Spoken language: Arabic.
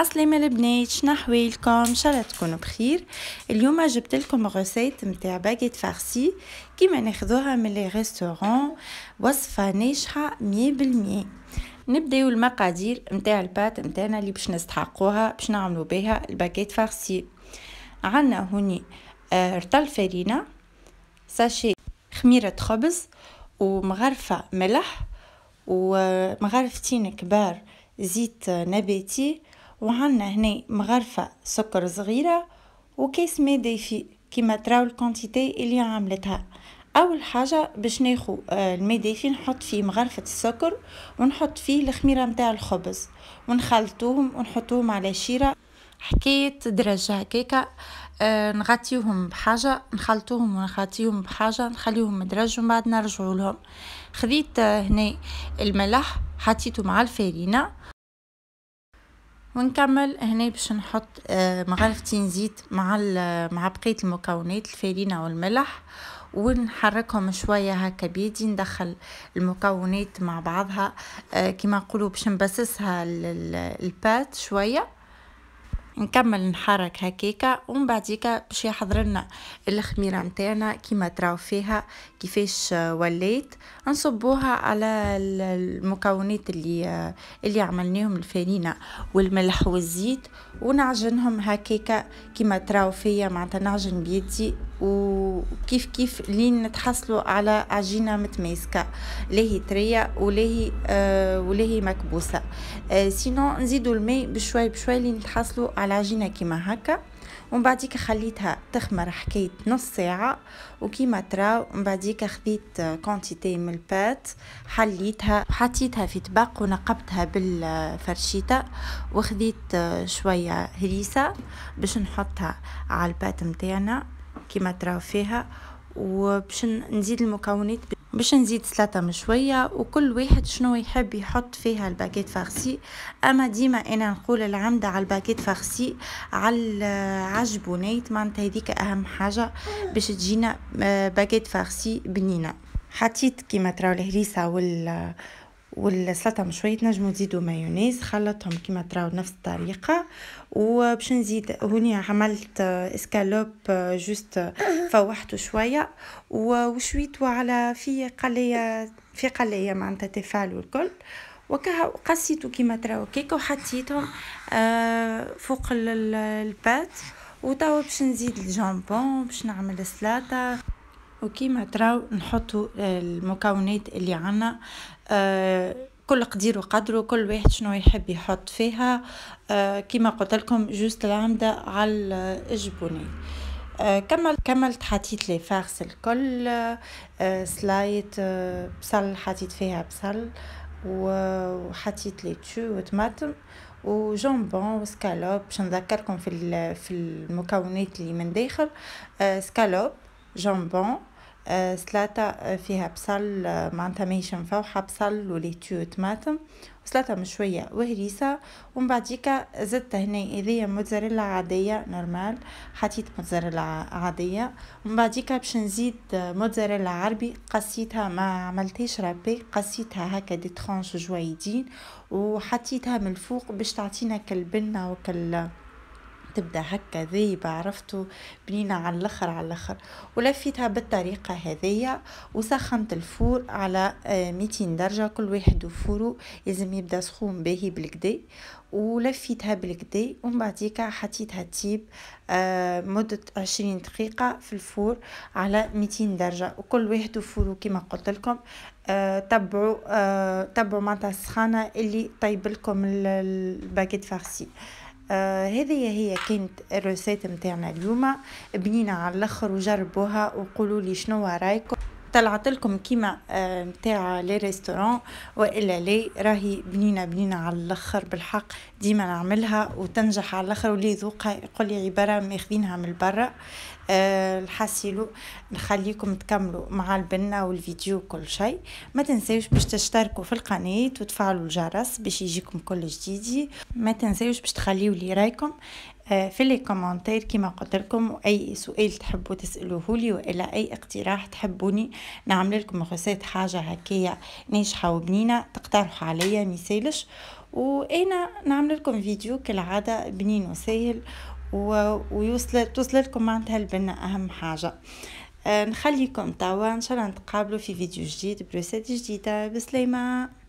عسلامة البنات، شنا حوالكم؟ ان شاء الله تكونوا بخير. اليوم جبت لكم غوسيت نتاع باغيت فارسي كيما ناخذوها من لي ريستورون، وصفه ناجحه 100%. نبداو المقادير نتاع البات نتاعنا اللي باش نستحقوها باش نعملوا بها الباغيت فارسي. عندنا هوني رطل فرينه، ساشي خميره خبز، ومغرفه ملح، ومغرفتين كبار زيت نباتي، وعندنا هنا مغرفة سكر صغيرة، وكيس ماء دافي كيما تراو الكونتيتي اللي عملتها. اول حاجه باش ناخذ الماء دافي نحط فيه مغرفه السكر ونحط فيه الخميره نتاع الخبز ونخلطوهم ونحطوهم على شيره حكايه درجه هكاكا. نغطيوهم بحاجه، نخلطوهم ونغطيوهم بحاجه، نخليهم مدرج ومن بعد نرجعوا لهم. خذيت هنا الملح حطيته مع الفارينه، ونكمل هنا باش نحط مغرفتين زيت مع بقيه المكونات الفارينه والملح، ونحركهم شويه هكا بيدي، ندخل المكونات مع بعضها كما نقولوا باش نبسسها البات شويه. نكمل نحرك هكاكا، ومن بعديكا باش يحضر لنا الخميره نتاعنا كيما تراو فيها كيفاش وليت. نصبوها على المكونات اللي عملناهم، الفارينه والملح والزيت، ونعجنهم هكاكا كيما تراو فيا، معناتها نعجن بيدي وكيف كيف لين نتحصلوا على عجينه متماسكه، لا هي طريه ولا هي مكبوسه. سينو نزيدوا الماء بشوي بشوي لين نتحصلوا على عجينه كيما هكا. ومن بعديك خليتها تخمر حكايه نص ساعه، وكيما تراو من بعديك خديت كونتيتي من البات، حليتها حطيتها في طبق ونقبتها بالفرشيطه، وخديت شويه هريسه باش نحطها على البات نتاعنا كيما تراو فيها. وباش نزيد المكونات، باش نزيد سلطه مشويه، وكل واحد شنو يحب يحط فيها الباغيت فارسي. اما ديما انا نقول العمده على الباغيت فارسي على عجبونيت، معناتها هذيك اهم حاجه باش تجينا باغيت فارسي بنينه. حطيت كيما تراو الهريسه والسلطه مشويه، تنجموا تزيدوا مايونيز، خلطهم كيما تراو نفس الطريقه. وباش نزيد هوني عملت اسكالوب جوست فوحته شويه وشويته على في قليه معناتها تفال والكل، وقصيته كيما تراو كيك وحطيتهم فوق البات. وتوا باش نزيد الجامبون باش نعمل السلطه، وكيما تراو نحطوا المكونات اللي عنا كل قدير وقدره، كل واحد شنو يحب يحط فيها. كيما قلت لكم جوست العمده على الجبوني. كملت حطيت لي فارس الكل، سلايت بصل حطيت فيها بصل، وحطيت لي تو وطماطم وجامبون وسكالوب. باش نذكركم في المكونات اللي من داخل: سكالوب، جامبون، سلطه فيها بصل معناتها ماهيش مفوحه، بصل وليتو وطماطم، سلطه مشويه وهريسه. ومن بعديكا زدت هنا هذيا موتزاريلا عاديه نورمال، حطيت موتزاريلا عاديه. ومن بعديكا باش نزيد موتزاريلا عربي، قصيتها ما عملتهاش رابي، قصيتها هكا دي ترانش جويدين وحطيتها من الفوق باش تعطينا كالبنه تبدا هكا ذيبه، عرفتوا بنينه على الاخر. ولفيتها بالطريقه هذيا، وسخنت الفور على 200 درجه، كل واحد وفورو لازم يبدا سخون باهي بالكدا. ولفيتها بالكدا، ومن بعديك حطيتها تيب مده 20 دقيقه في الفور على 200 درجه، وكل واحد وفورو كما قلت لكم. تبعوا معناتها السخانه اللي طيب لكم الباغيت فارسي. هذه هي كانت الريسيت متاعنا اليوم، بنينا على الاخر، وجربوها وقولوا لي شنو رايكم. طلعت لكم كيما متاع لي ريستورون والا لا؟ راهي بنينا على الاخر بالحق، ديما نعملها وتنجح على الاخر، واللي يذوقها يقول لي عباره ماخذينها من برا. الحاسيلو نخليكم تكملوا مع البنه والفيديو كل شيء. ما تنساوش باش تشتركوا في القناه وتفعلوا الجرس باش يجيكم كل جديد. ما تنساوش باش تخليوا لي رايكم في لي كومنتير كما قلت لكم، واي سؤال تحبوا تسالوه لي والا اي اقتراح تحبوني نعمل لكم غسات حاجه هكايا ناجحه وبنينه تقترحوا عليا ميسالش. وانا نعمل لكم فيديو كالعاده بنين وسهل توصل لكم معناتها البنة اهم حاجه. نخليكم توا ان شاء الله نتقابلوا في فيديو جديد برسالة جديده. بسلامه.